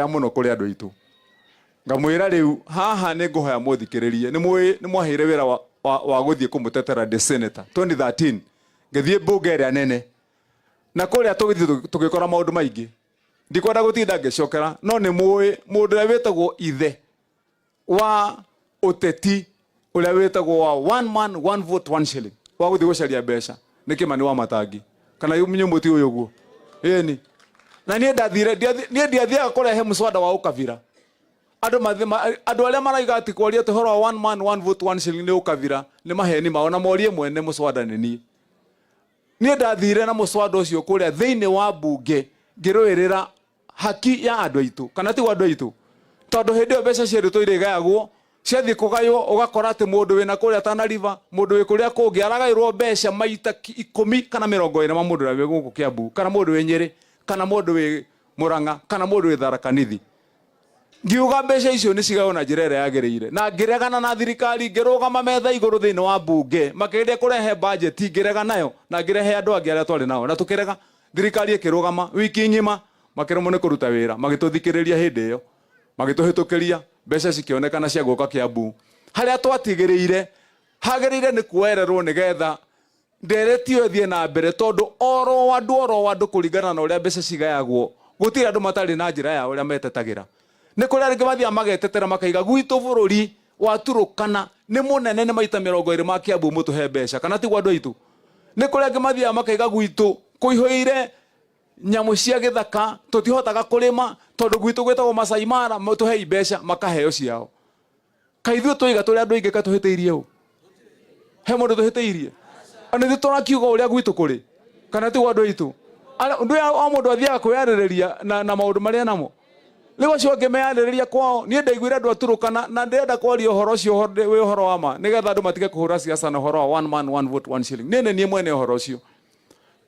ya muno kuri andu itu ngamwira riu haha ni nguhoya muthikiririe ni mwahire wira wa guthie kumutetera the senator 2013 ngithie bunge ria nene na kuria tugikora maundu maingi ndikwenda gutinda ngicokera no ni mundu ria witagwo ithe wa uteti uria witagwo wa one man one vote one shilling wa guthie gucaria mbeca ni Kimani wa Matangi kana nyumuti uyu guo ni na nie ndiathiaga kurehe muswada wa ukavira andu aria maraiga ati kwaria tuhoro wa one man one vote one shilling ni ukavira ni maheni mao na morie mwene muswada ni nie ndathire na muswada ucio kuria thiini wa bunge ngirwirira haki ya andu aitu kana ti andu aitu tondu hindi yo mbeca cia ruto irigayagwo ciathi kugayo ugakora ati mundu wina kuria Tana River mundu wi kuria kungi aragairwo mbeca maita 10 kana 20 ma mundu wi guku Kiambu kana mundu wi Nyeri kana mundu wi Murang'a kana mundu wi Tharaka Nithi ngiuga mbeca icio ni cigayo na njira ĩrĩa yagĩrĩire na ngiregana na thirikari ngirugama metha iguru thiini wa bunge makĩrĩa kurehe budget ngirega nayo na ngirehe andu angi aria twari nao na tukirega thirikari ikirugama wiki ngima makiremo ni kuruta wira magituthikiriria hindi iyo magituhitukiria mbeca cikionekana cia guka Kiambu haria twatigiriire hagiriire ni kuererwo nigetha nderetio thie na mbere tondu oro wandu kuringana na uria mbeca cigayagwo gutira andu matari na njira ya uria metetagira ni kuria ringi mathia magetetera makaiga gwitu bururi wa Turukana ni munene ni maita 20 ma Kiambu mutuhe mbeca kana ti andu aitu ni kuria ringi mathia makaiga gwitu kuihoire nyamu cia githaka tutihotaga kurima tondu gwitu gwitagwo Masai Mara mutuhe mbeca makaheo ciao kaithu tuiga turi andu ingi katuhiteirie u he mundu tuhiteirie ani thi turakiuga uria gwitu kuri kana ti andu aitu ndu ya mundu athia kwiyaririria na maundu maria namo liwa cio ngimeyaririria kwao nie ndaiguire andu Turukana na ndenda kwaria uhoro ucio wi uhoro wa ma nigetha andu matige kuhura siasa na uhoro wa one man one vote one shilling nie mwene uhoro ucio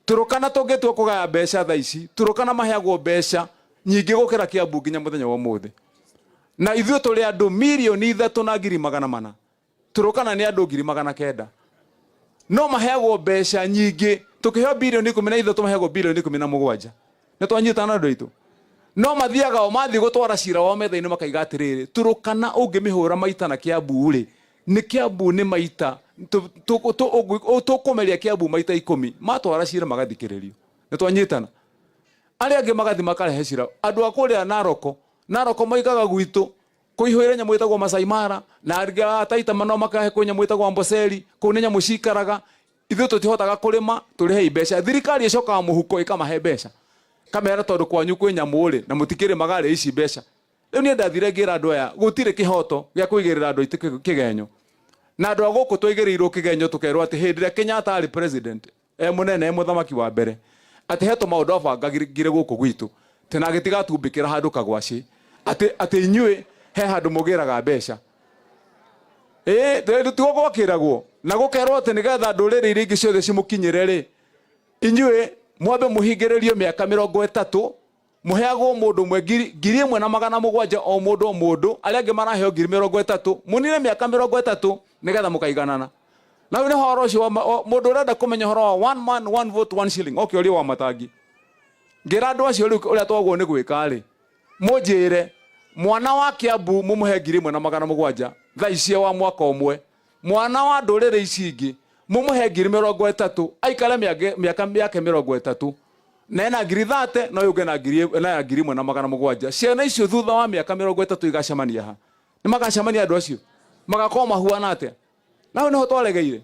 Turukana tungitua kugaya mbeca tha ici Turukana maheagwo mbeca nyingi gukira Kiambu nginya muthenya wa muthi na ithuĩ turi andu milioni 3,400,000 Turukana ni andu 900,000 no maheagwo mbeca nyingi tukiheo bilioni 13 maheagwo bilioni 17 na twanyitana andu aitu no mathiaga o mathi gutwara cira wa metha-ini makaiga atiriri Turukana ungimihura maita na Kiambu ri ni Kiambu ni maita tukumeria Kiambu maita 10 matwara cira magathikiririo ni twanyitana aria angi magathi makarehe cira andu akuria Naroko maigaga gwitu kuihoire nyamu itagwo Masai Mara na arga Taita mano makahe ku nyamu itagwo Amboseli ku ni nyamu cikaraga ithu tutihotaga kurima turihe mbeca thirikari icoka muhuko ikamahe mbeca kamera tondu kwanyu kwi nyamu ri na mutikire magare ici mbeca riu ni ndathire ngira andu aya gutire kihoto gia kuigirira andu itu kigenyo na andu aguku twigirirwo kigenyo tukerwo ati hindire Kenyatta ari president munene muthamaki wa mbere ati heto maundu abangagire guku gwitu tena gitigatumbikira handu kagwaci ati inyue he handu mugiraga mbeca tugo gwakiragwo na gukerwo ati nigetha nduriri iria ingi ciothe cimukinyire ri inyue mwambe muhingiririo miaka 30 muheagwo mundu mwe 1,700 o mundu aria angi maraheo 30,000 munire miaka 30 nigetha mukaiganana na ni horo ucio mundu urenda kumenya horo wa one man one vote one shilling okay uri wa Matangi ngira andu acio riu uria twagwo ni gwika ri munjire mwana wa Kiambu mumuhe 1,700 tha icio wa mwaka umwe mwana wa ndurire ici ingi mumuhe 30,000 aikare miaka 30 na ena 30 no yuge na 1,700 ciana icio thutha wa miaka 30 igacemania ha ni magacemania andu acio magakorwo mahuana atia nawe niho twaregeire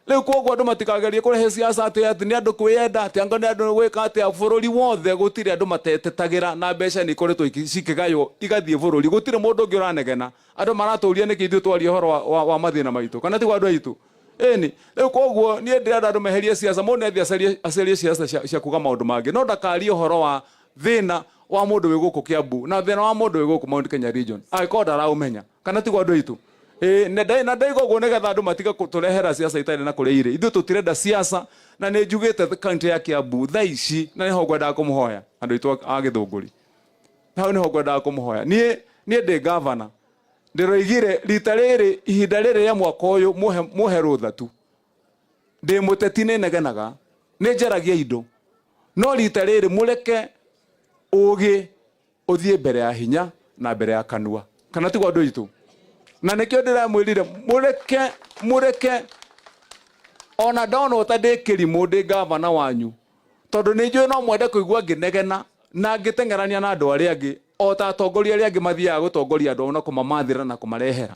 riu koguo andu matikagerie kurehe siasa ati ni andu kwiyenda ati anga ni andu gwika ati bururi wothe gutire andu matetetagira na mbeca ni ikoretwo cikigayo igathie bururi gutire mundu ungi uranegena andu maraturia niki ithu twaria horo wa mathina maitu kana ti andu aitu eni riu koguo ni ndirenda andu meherie siasa mundu athie acerie siasa cia kuga maundu mangi no ndakarie horo wa thina wa mundu wi guku Kiambu na thina wa mundu wi guku Mount Kenya region aikoda ra umenya kana ti andu aitu na ndaigo go negetha andu matiga kuturehera siasa itari na kuri ire ithu tutirenda siasa na ni njugite country ya Kiambu tha ici na niho ngwenda kumuhoya andu itu a Githunguri na niho ngwenda kumuhoya nie ndi governor ndiroigire rita riri ihinda riri ya mwaka uyu muhe rutha tu ndi muteti ni negenaga ni njaragia indo no rita riri mureke ugi uthie mbere ya hinya na mbere ya kanua. Kana tigwa andu itu. Na nikio ndiramwirire mureke ona ndona utandikiri mundi gavana wanyu. Tondu ni njui no mwende kuigua nginegena na ngitengerania na andu aria angi o ta atongoria aria angi mathiaga gutongoria andu na kumamathira na kumarehera.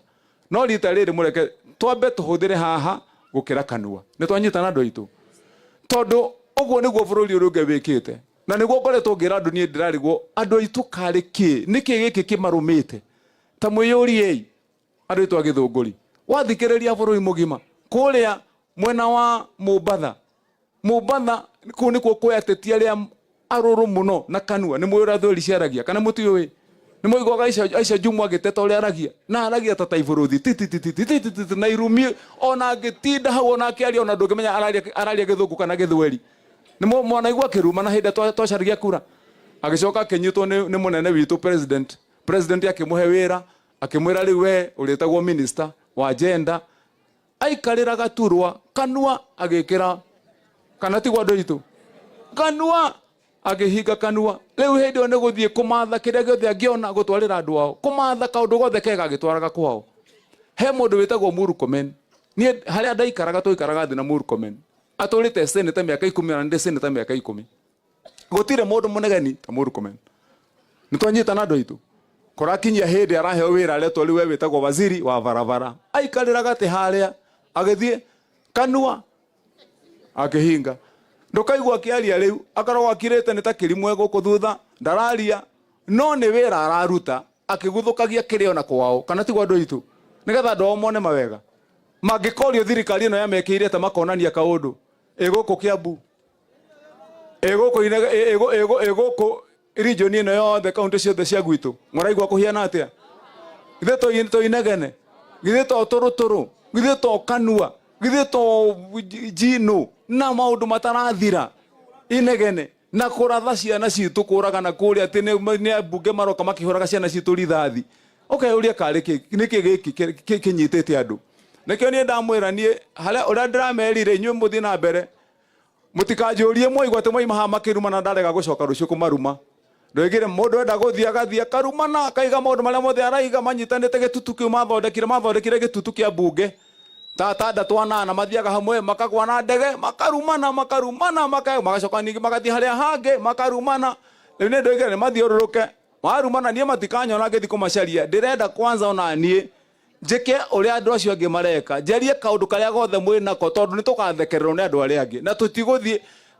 No rita riri mureke twambe tuhuthire haha gukira kanua. Ni twanyitana andu itu. Tondu uguo niguo bururi uri ngewikite. Na niguo ngoretwo ngira andu nie ndirarigwo andu itu kari ki niki giki kimarumite. Ta mwiyuriei andu itu agithunguri. Wathikiriria bururi mugima kuria mwena wa Mombatha ku nikuo kweteti aria aruru muno na kanua ni mwira thori ciaragia kana mutiui ni muigwaga Aisha Jumwa agiteta uria aragia na aragia ta taiburuthi na irumi ona agitinda hau ona akiaria ona ndungimenya araria githungu kana githweri ni mwana igwa kiruma na hinda twacaragia kura agicoka akinyitwo ni munene witu president akimuhe wira akimwira riu we uritagwo minister wa gender aikarira gaturwa kanua agikira kana tigwa andu itu kanua agihinga kanua riu hindi o ni guthie kumatha kiria giothe angiona gutwarira andu ao kumatha kaundu gothe kega agitwaraga kwao he mundu witagwo Murkomen ni haria ndaikaraga tuikaraga thina Murkomen aturite seneta miaka 10 na ndi seneta miaka 10 gutire mundu munegeni ta Murkomen ni twanyitana andu itu kurakinyia hindi araheo wira aretwo riu we witagwo waziri wa barabara aikarira gati haria agithie kanua akihinga ndukaigwa kiaria riu akarwo akirete ni ta kirimwe guku thutha ndararia no ni wira araruta akiguthukagia kirio na kwao kana tigwa andu itu nigetha ndo mone mawega mangikorio thirikari ino yamekiire ta makonania kaundu iguku Kiambu iguku region ino yothe kaunti ciothe cia gwitu muraigwa kuhiana atia githe to inegene githe to turuturu githe to kanua githe to jino na maundu matarathira inegene na kuratha ciana citu kuraga na kuria ati ni ambunge maroka makihuraga ciana citu rithathi uria kari niki giki kinyitete andu nikio ni ndamwira ni haria uria ndiramerire inywe muthi na mbere mutikanjurie mwaigwa ati mwaima ha makiruma na ndarega gucoka rucio kumaruma ndoigire mundu enda guthia gathia karuma na kaiga maundu maria mothe araiga manyitanite gitutu kiu mathondekire gitutu kia bunge tata twana mathiaga hamwe makagwa na ndege makarumana magacoka ningi magathie haria hange makarumana riu ni ndoigire ni mathiururuke marumana nie matikanyona ngithi kumacaria ndirenda kwanza ona nie njike uria andu acio angi mareka njerie kaundu karia gothe mwinako tondu ni tugathekererwo ni andu aria angi na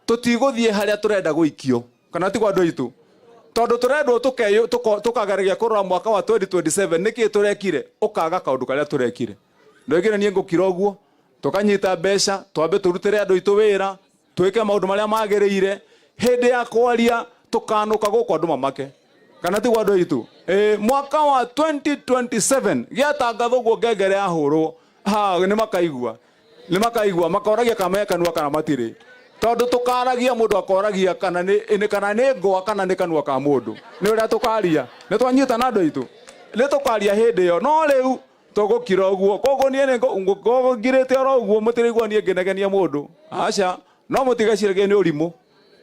tutiguthie haria turenda guikio kana tigwa andu itu tondu turendwo tukageragia kurora mwaka wa 2027 niki turekire ukaga kaundu karia turekire ndoigire nie ngukira uguo tukanyita mbeca twambe turutire andu itu wira twike maundu maria magiriire hindi ya kwaria tukanuka guku andu mamake kana tigwa andu itu mwaka wa 2027 giatangatho guo ngengere yahurwo ni makaigua makoragia kama kanua kana matiri tondu tukaragia mundu akoragia kana ni ngwa kana ni kanua ka mundu ni uria tukaria ni twanyitana andu itu ni tukaria hindi yo no riu tugukira uguo koguo nie ngirite oro uguo mutirigwa nie ngenegenia mundu aca no mutigaciragie ni urimu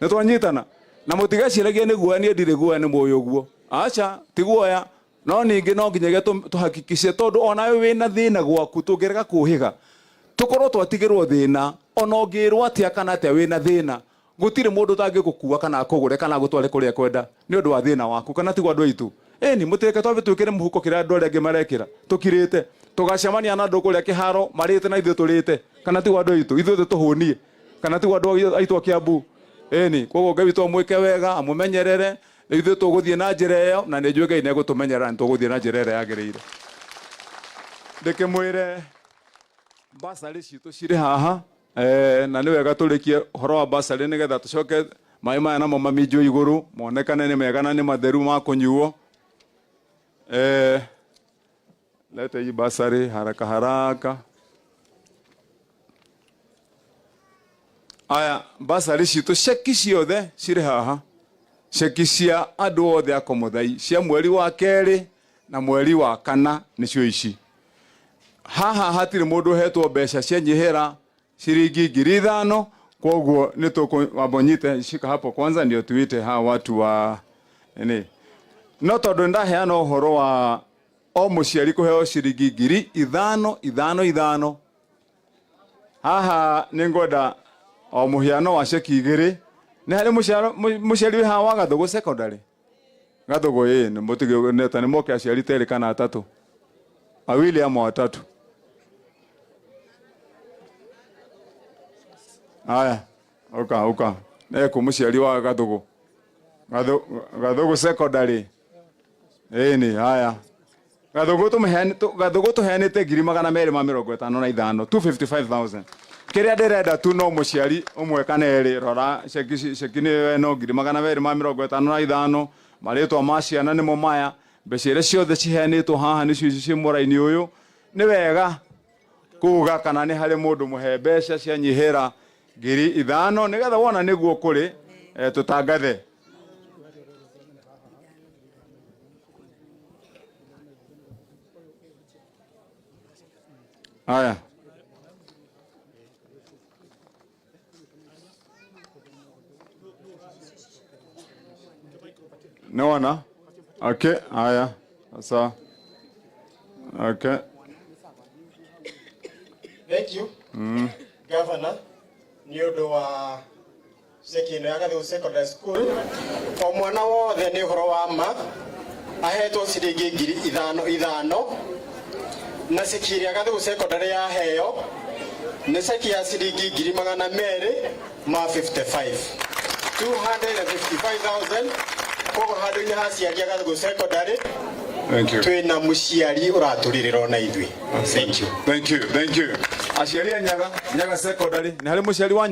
ni twanyitana na mutigaciragie ni guo nie ndiriguo ni moyo uguo aca tiguoya no ningi no nginyagia tuhakikishe tondu ona we wina thina gwaku tungerega kuhiga tukorwo twatigirwo thina ona ngirwo atia kana atia wina thina gutire mundu tangigukua kana kugure kana gutware kuria kwenda ni undu wa thina waku kana tigwa andu aitu ni mutireke twambe twikire muhuko kiria andu aria angi marekira tukirite tugacemania na andu kuria kiharo marite na ithu turite kana tigwa andu aitu ithu tuhunie kana tigwa andu aitu Kiambu ni koguo Ngai witu amwike wega amumenyerere ithu tuguthie na njira iyo na ni njue Ngai ne gutumenyerera ni tuguthie na njira ira yagiriire ndikimwire basari citu ciri haha na ni wega turikie horo wa basari nigetha tucoke mai maya namo maminjio iguru monekane ni mega na ni matheru ma kunyuo lete hii basari haraka aya basari citu ceki ciothe ciri haha ceki cia andu othe akomuthai cia mweri wa keri na mweri wa kana nicio ici haha hatire mundu hetwo mbeca cia nyihira shilingi 5,000 koguo nituko wabonyite shika hapo kwanza ndio tuite hawa watu wa no tondu ndaheana uhoro wa o muciari kuheo ciringi 5,500 haha ningwenda o muhiano wa ceki 2 ni hari muciari wi haha wa Gathugu secondary Gathugu ni mutige neta ni moke aciari teri kana atatu awili ama watatu. Aya uka neko muciari wa Gathugu secondary ni haya Gathugu tuheanite 2,255 255,000 kiria ndirenda tu no muciari umwe kana eri rora ceki ni no 2,255 maritwa ma ciana nimo maya becire ciothe ciheanitwo haha ni cio muraini uyu ni wega kuga kana ni hari mundu muhe mbeca cia nyihira 5,000 nigetha wona niguo kuri tutangathe. Aya naona okay. Aya sasa okay. Thank you. Governor niodo wa Sekino ya Gathugu Secondary School o mwana wothe ni horo wa ma ahetwo ciringi 5,000 na ceki ya Gathugu Secondary ya heo ni ceki ya ciringi 255 255,000 kogo handu-ini ha ciari ya Gathugu Secondary. Thank you. Twina muciari uraturirira na ithui. Thank you. Aciari Nyaga secondary ni hari muciari wa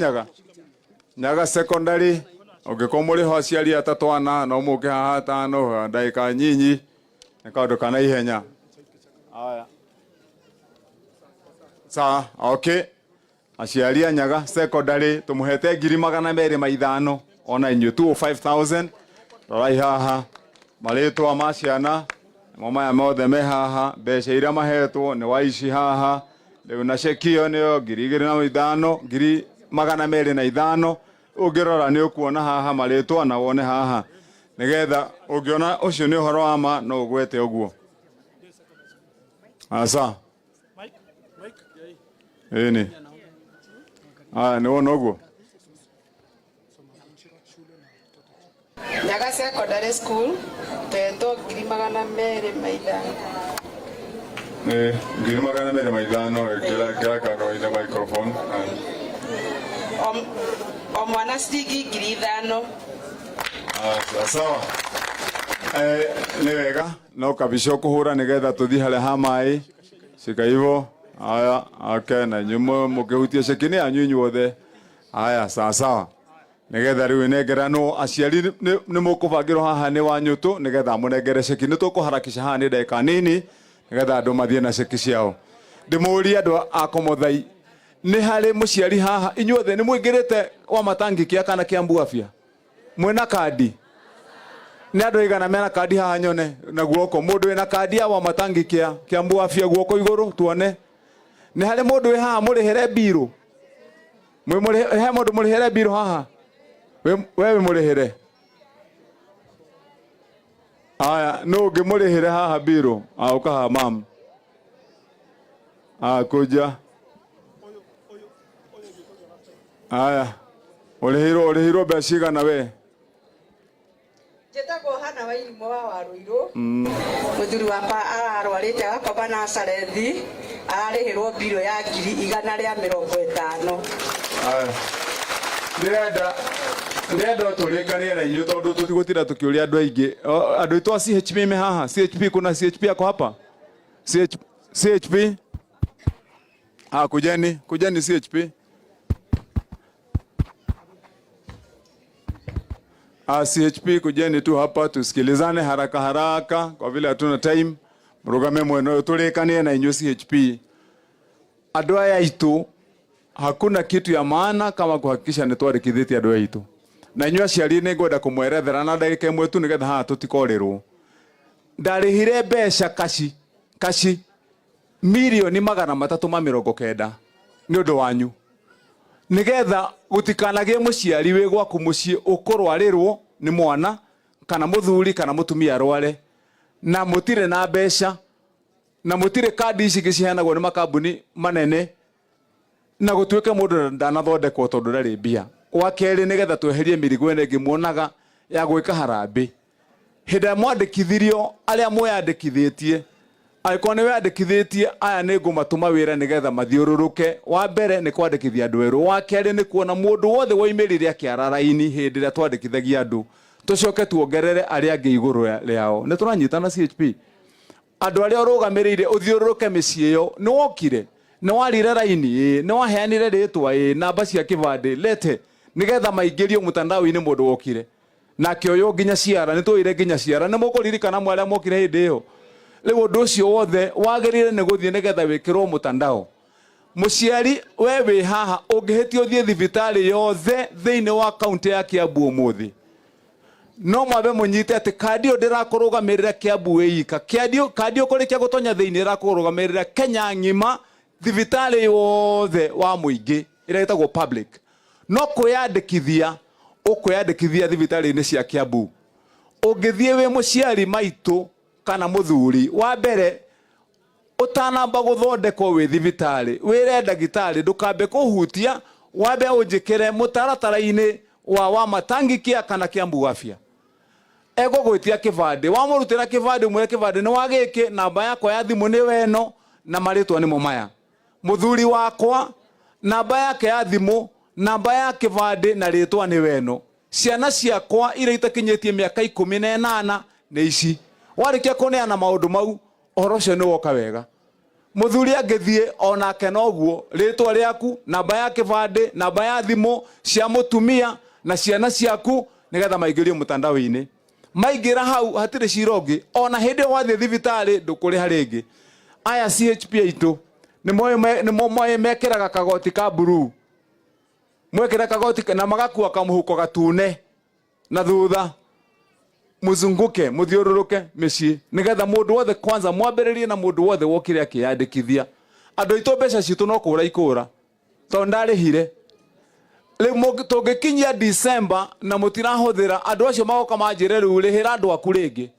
Nyaga secondary ugikomuri ho aciari atatu ana no muke haha tano ndaika nyinyi ni kaundu kana ihenya. Aya sa okay. Aciari Nyaga secondary tumuhete 2,250 ona inyu 205,000 rorai haha maritwa ma ciana mama mothe me haha mbeca iria mahetwo ni waici haha riu na cekio niyo 2,500 2,205 ungirora ni ukuona haha maritwa na wone haha nigetha ungiona ucio ni uhoro wa ma no ugwete uguo. Asa ini ni wona uguo. Nyaga Secondary School teto 2,250 kila karo ina microphone mwana ciringi 5,000. Sawa ni wega no kabisho kuhura nigetha tuthi haria ha mai cika hivyo. Aya okay na nyumo mukihutia cekini anyu inyuothe. Aya sawa nigetha riu nengerano aciari ni mukubangirwo haha ni wanyutu nigetha munengere ceki ni tukuharakisha haha ni ndeka nini nigetha andu mathie na ceki ciao. Ndimuri andu akomothai ni hari muciari haha inyuothe ni muingirite wa matangi kia kana kia mbuafia mwena kandi ni andu igana mena kandi haha nyone na guoko mundu wina kandi ya wa matangi kia mbuafia guoko iguru tuone ni hari mundu wi haha murihere biro he mundu murihere biro haha wewe murihere. Aya no ngimurihire haha biro uka haha mam kuja. Aya urihirwo mbeca cigana we? Jetagwo hana wa irimo wa Waruiru muthuri wakwa ararwarite agakomba na Sarethi ararihirwo biro ya 150. Aya ndenda turinganie na inyu tondu tutigutira tukiuria andu aingi andu itu CHP me haha CHP kuna CHP yako hapa CHP kujeni CHP CHP kujeni tu hapa tusikilizane haraka kwa vile hatuna time. Mrugame mweno turinganie na inyu CHP andu aya itu hakuna kitu ya maana kama kuhakikisha ni twarikithitie andu aitu na inyu aciari ni ngwenda kumwerethera na ndagika imwe tu nigetha haha tutikorirwo. Ndarihire mbeca kashi milioni 390 ni undu wanyu nigetha gutikanagie muciari wi gwaku mucii ukurwarirwo ni mwana kana muthuri kana mutumia arware na mutire na mbeca na mutire kadi ici giciheanagwo ni makambuni manene na gutuike mundu ndanathondekwo tondu ndari mbia. Wa keri nigetha tweherie mirigo ene ngimuonaga ya gwika harambi hinda mwandikithirio aria mwandikithitie aiko ni wandikithitie aya ni ngumatuma wira nigetha mathiururuke. Wa mbere ni kwandikithia andu eru. Wa keri ni kuona mundu wothe waimirire akiararaini hindi ria twandikithagia andu tucoke tuongerere aria angi iguru riao. Ni turanyitana CHP andu aria urugamirire uthiururuke micii yo ni wokire ni warire raini ni waheanire ritwa namba cia kibande lete nigetha maingirio mutandao-ini mundu wokire na kioyo nginya ciara ni twire nginya ciara ni mukuririkana mwaria mokire hindi iyo. Riu undu ucio wothe wagirire ni guthie nigetha wikirwo mutandao. Muciari we wi haha ungihitio thie thibitari yothe thiini wa kaunti ya Kiambu umuthi no mwabe munyite ati kadi ndirakurugamirira Kiambu ika kadi ukurikia gutonya thiini irakurugamirira Kenya ngima thibitari yothe wa muingi ira itagwo public no kwiyandikithia ukwiyandikithia thibitari-ini cia Kiambu. Ungithie wi muciari maitu kana muthuri wa mbere utanamba guthondekwo wi thibitari wire ndagitari ndukambe kuhutia wambe unjikire mutaratara-ini wa matangikia kana Kiambu afya ego gwitia kibande wamurutira kibande mwire kibande ni wagiki namba yakwa ya thimu ni weno na maritwa ni mumaya muthuri wakwa namba yake ya thimu namba ya kibande na ritwa ni weno ciana ciakwa ira itakinyetie miaka 18 ni ici warikia kuneana maundu mau ohoro ucio ni woka wega. Muthuri angithie onake noguo ritwa riaku namba ya kibande namba ya thimu cia mutumia na ciana ciaku nigetha maingirio mutandao-ini. Maingira hau hatire cirongi ona hindi wathie thibitari ndukuriha ringi. Aya CHP aitu ni moye mekiraga kagoti ka blue mwekira kagoti na magakua kamuhuko gatune na thutha muzunguke muthiururuke micii nigetha mundu wothe kwanza mwambiririe na mundu wothe wokire akiyandikithia. Andu itu mbeca citu no kura ikura to ndarihire riu tungikinyia December na mutirahuthira andu acio magoka manjire riu rihira andu aku ringi.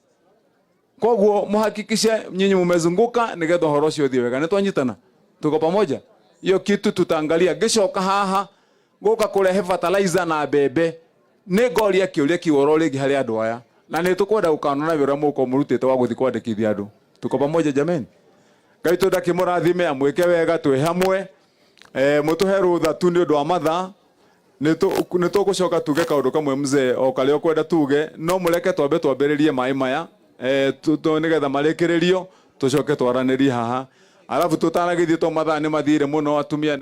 Koguo muhakikishe nyinyi mumezunguka nigetha horo ucio thie wega. Ni twanyitana tuko pamoja hiyo kitu tutaangalia. Gicoka haha guka kurehe fertilizer na bebe ni ngoria kiuria kiworo ringi hari andu aya na ni tukwenda gukanona wira muko murutite wa guthi kwandikithia andu. Tuko pamoja jameni. Ngai tudakimurathime amwike wega twi hamwe mutuhe rutha tu ni undu wa mathaa ni tugucoka tuge kaundu kamwe mzee o kale okwenda tuge no mureke twambe twambiririe mai maya nigetha marikiririo tucoke twaranirie haha alafu tutanagithie to mathaa ni mathire muno atumia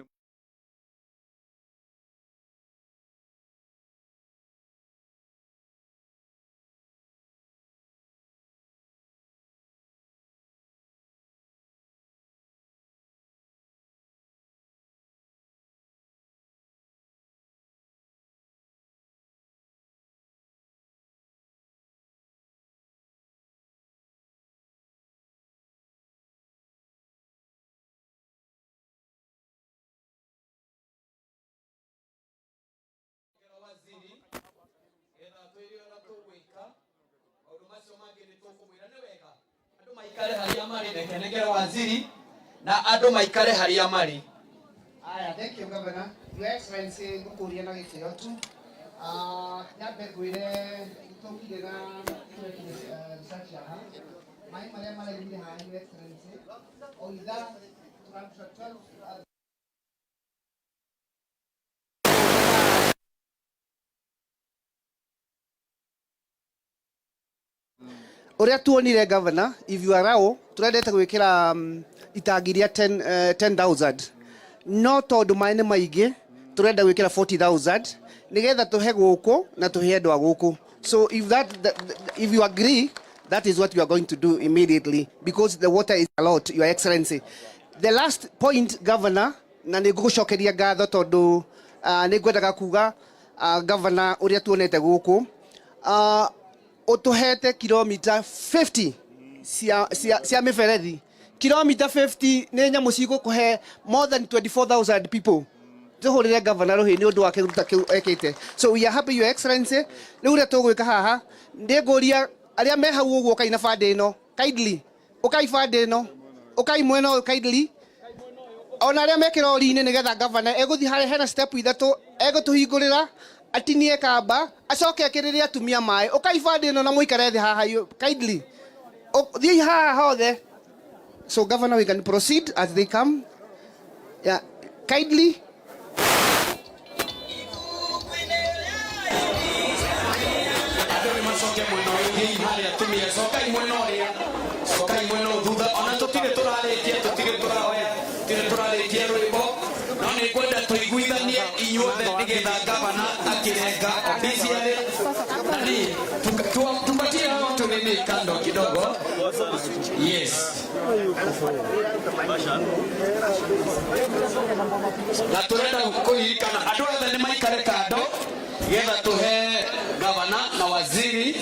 maikare haria mari nekenegere waziri na andu maikare haria mari. Aya, thank you Governor. Your Excellency ngukuria na gitio tu. Nyambe gwire tukire na research ya ha. Mai maria mari ha Your Excellency. Oida tunatractor Uria tuonire Governor, if you allow, turendete gwikira itangiria 10,000. No tondu maine maigi, turenda gwikira 40,000. Nigetha tuhe guku na tuhe andu aguku. So if you agree, that is what you are going to do immediately because the water is a lot, Your Excellency. The last point, Governor, na nigugucokeria ngatho tondu ningwendaga kuga Governor uria tuonete guku utuhete kilomita 50 cia miferethi. Kilomita 50 ni nyamu cigukuhe more than 24,000 people tuhurire governor ruhi ni undu wake ruta kiu ekite. So we are happy your excellency. Riu ria tugwika haha ndi nguria aria me hau uguo kai na bande ino kindly ukai bande ino ukai mwena uyu kindly ona aria me kirori-ini nigetha governor eguthi hari hena step ithatu egutuhingurira atinie kamba acoke akiriria atumia mai ukai bande ino na muikare thi haha kindly thi haha hothe. So governor, we can proceed as they come. Yeah, kindly. Yes. Na turenda kuririkana andu othe ni maikare kando getha tuhe gavana na waziri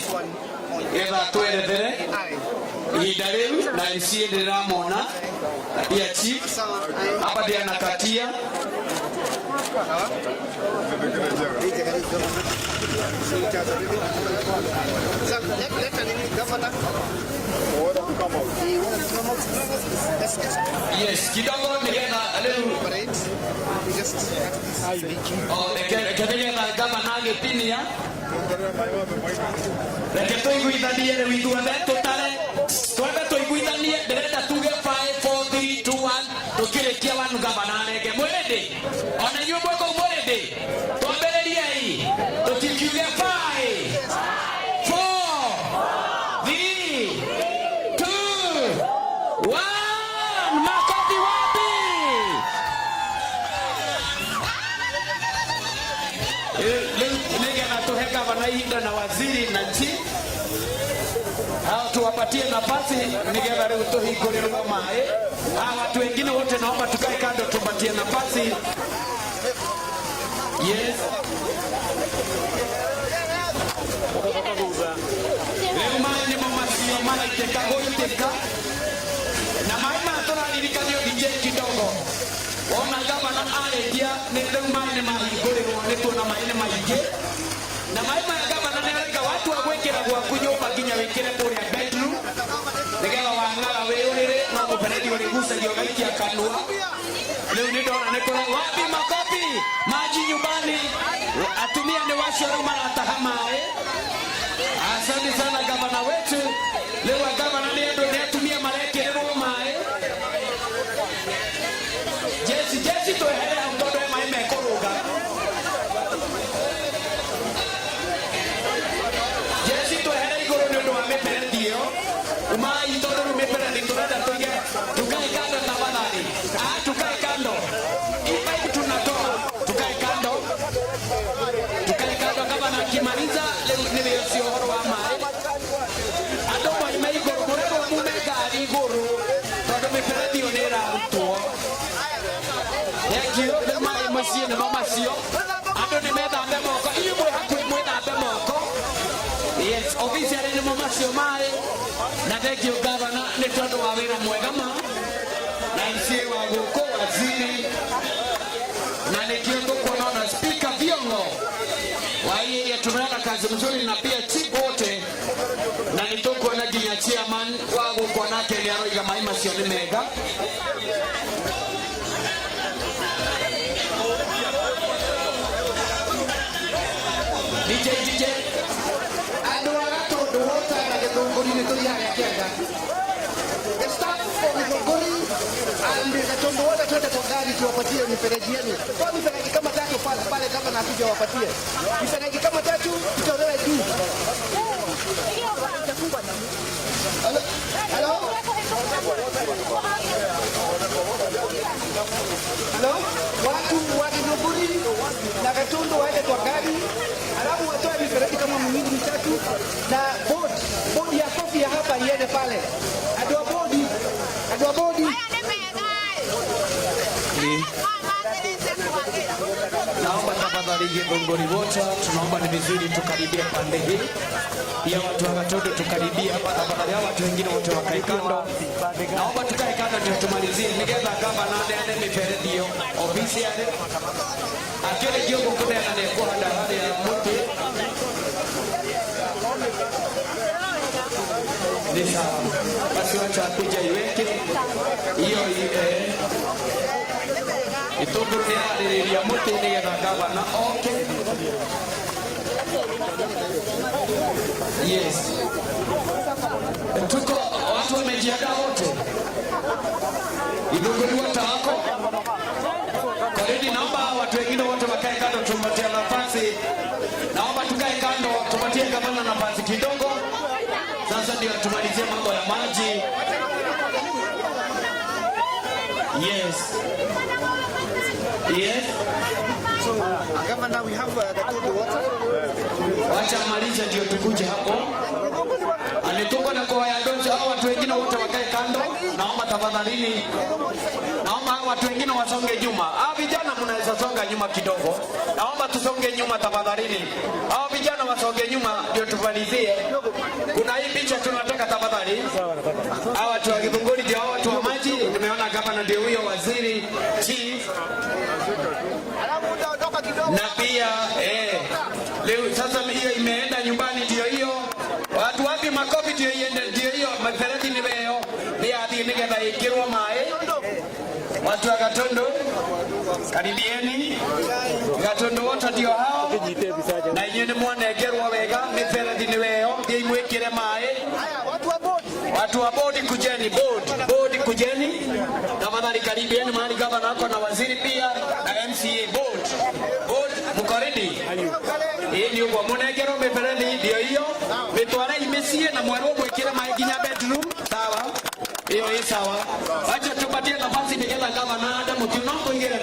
getha twerethere ihinda riu na MCA ndiramona ya chief hapa ndia nakatia yes kidogo nigetha riu kegetha gavana agitinia reke tuiguithanie riu ithuothe tutare twambe tuiguithanie ndirenda tuge 5 4 3 2 1 tukirikia wanu gavana nenge mwende ona inyuĩ mweko mwende twambĩrĩriei tutikiuge 5 4 3 2 1 makofi wapi nigetha tuhe gavana ihinda na waziri na chief hao tuwapatie nafasi nigetha riu tuhingũrĩrwo maĩ hawa watu wengine wote naomba tukae kando tupatie nafasi. Yes. Riu maĩ nĩmo macio maraitĩka gũitĩka na maĩ maya tũraririkania DJ kidogo ona gavana arĩkia riu maĩ nĩ mahingũrĩrwo nĩ tuona maĩ nĩ maingĩ na maĩ maya gavana nĩ arauga watu wa gwĩkĩra gwaku nyũmba nginya wĩkĩre kũrĩa bedroom nigetha wang'ara wĩyũrĩre no mũberethi ũrĩgucagia ũgaikia kanua. Riu nĩ ndona nĩ kũra wapi makofi maji nyumbani atumia nĩ wacio rĩu marataha maĩ. Asante sana gavana wetu. Leo gavana nĩ andũ nĩ atumia marekĩrĩrwo maĩ. Jesi twehere hau tondũ maĩ mekũrũga. Jesi twehere igũrũ nĩ ũndũ wa mĩberethi ĩyo umai tondũ rĩu mĩberethi tũrenda tũige tukae kando tafadhali tukae kando ipai tunatoa tukae kando gavana akimaliza leo sio ũhoro wa maĩ andũ moime igũrũ mũrego mume ngari igũrũ tondũ mĩberethi ĩyo nĩ ĩrarutwo thengio rĩu maĩ mũciĩ nĩmo macio andũ nĩ methambe moko inyuĩ mwĩ hakuhĩ mwĩthambe moko. Yes, officially nĩmo macio maĩ na thengio gavana nĩ tondũ wa wĩra mwega ma na MCA wa gũkũ waziri na nĩkĩo tũkuona na speaker Thiong'o wa hii tumeona kazi mzuri na pia chief wote na nĩtũkuona nginya chairman wa gũkũ nake nĩ aroiga maĩ macio nĩ mega. DJ andũ a Gatũndũ wota na Gĩthũngũri nĩ tũthiaga kĩanda the staff of Gĩthũngũri and Gatũndũ wote twende kwa gari tuwapatie mifereji yenu kwa mifereji kama tatu pale gavana akija wapatie mifereji kama tatu tutolewe juu. Hello watu wa Gĩthũngũri na Gatũndũ waende kwa gari alafu watoe mifereji kama miwili mitatu na bodi ya kofi ya hapa iende pale. Adwa bodi naomba tafadhali Gĩthũngũri wote tunaomba ni vizuri tukaribia pande hii ya watu wa Gatundu tukaribia hapa, tafadhali hao watu wengine wote wakae kando. Naomba tukae kando ndio tumalizie. Nigetha gavana ane miferethi hiyo ofisi yale akile kiongo kunena ne kwa ndani ya mtu ni sawa. Basi wacha kuja iweke hiyo itunduru ya mtu ni ya gavana. Okay, yes, tuko watu wamejiandaa wote. Idunguli wote wako karedi. Naomba watu wengine wote wakae kando, tumpatie nafasi. Naomba tukae kando, tupatie gavana nafasi kidogo. Sasa ndio tumalizie mambo ya maji. Yes, yes. So, Governor, we have the water. Wacha maliza ndio tukuje hapo. Alituko na kwa ya donjo, hao watu wengine wote wakae kando. Naomba tafadhalini. Naomba watu wengine wasonge nyuma. Hao vijana mnaweza songa nyuma kidogo. Naomba tusonge nyuma tafadhalini. Hao vijana wasonge nyuma ndio tumalizie. Kuna hii picha tunataka tafadhali. Hao watu wa Githunguri ndio hao watu wa maji. Nimeona gavana ndio huyo, waziri, chief. Na pia leo sasa hiyo imeenda nyumbani, ndio hiyo. Watu wapi makofi ndio iende, ndio hiyo. Maferethi ni leo. Ni hadi nigetha ikirwa mae. Watu wa Gatundu karibieni. Gatundu wote ndio hao. Na yeye mwanegerwa wega, miferethi ni leo. Ndio imwekire mae. Watu wa bodi kujeni, bodi kujeni. Tafadhali karibieni mahali gavana wako na waziri pia na MCA. Board mukoridi ni ugo munegero miferethi ndio hiyo. Mitwara imesie na mweru mwekire mae ginya bedroom. Sawa, hiyo hii sawa. Acha tupatie nafasi nigetha gavana nda mutino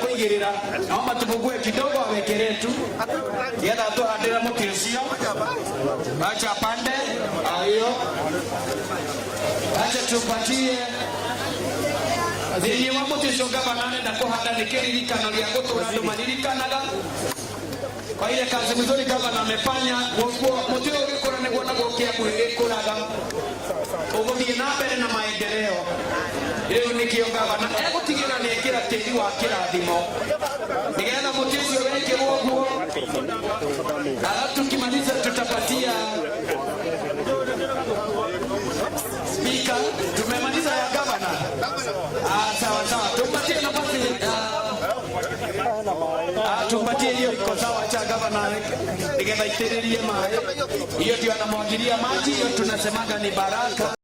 kuingirira. Naomba tubugue kidogo awekere tu. Yenda tu handira mutisio. Acha pande hiyo. Acha tupatie thini wa mutisio gavana nda kuhanda nikiririkano ria gutura andu maririkanaga kwa ile kazi mzuri gavana amefanya. Mutio ugikura niguo naguo Kiambu igikuraga uguthie na mbere na maendeleo. Riu nikio gavana egutigira niekira tiri wa kirathimo nigetha mutio ucio wekirwo guo. Alafu tukimaliza tutapatia spika. Tumemaliza ya gavana. Sawa, tumpatie nafasi. Tumpatie hiyo iko sawa cha gavana nigetha itiririe maji. Hiyo ndio anamwagilia maji, hiyo tunasemaga ni baraka.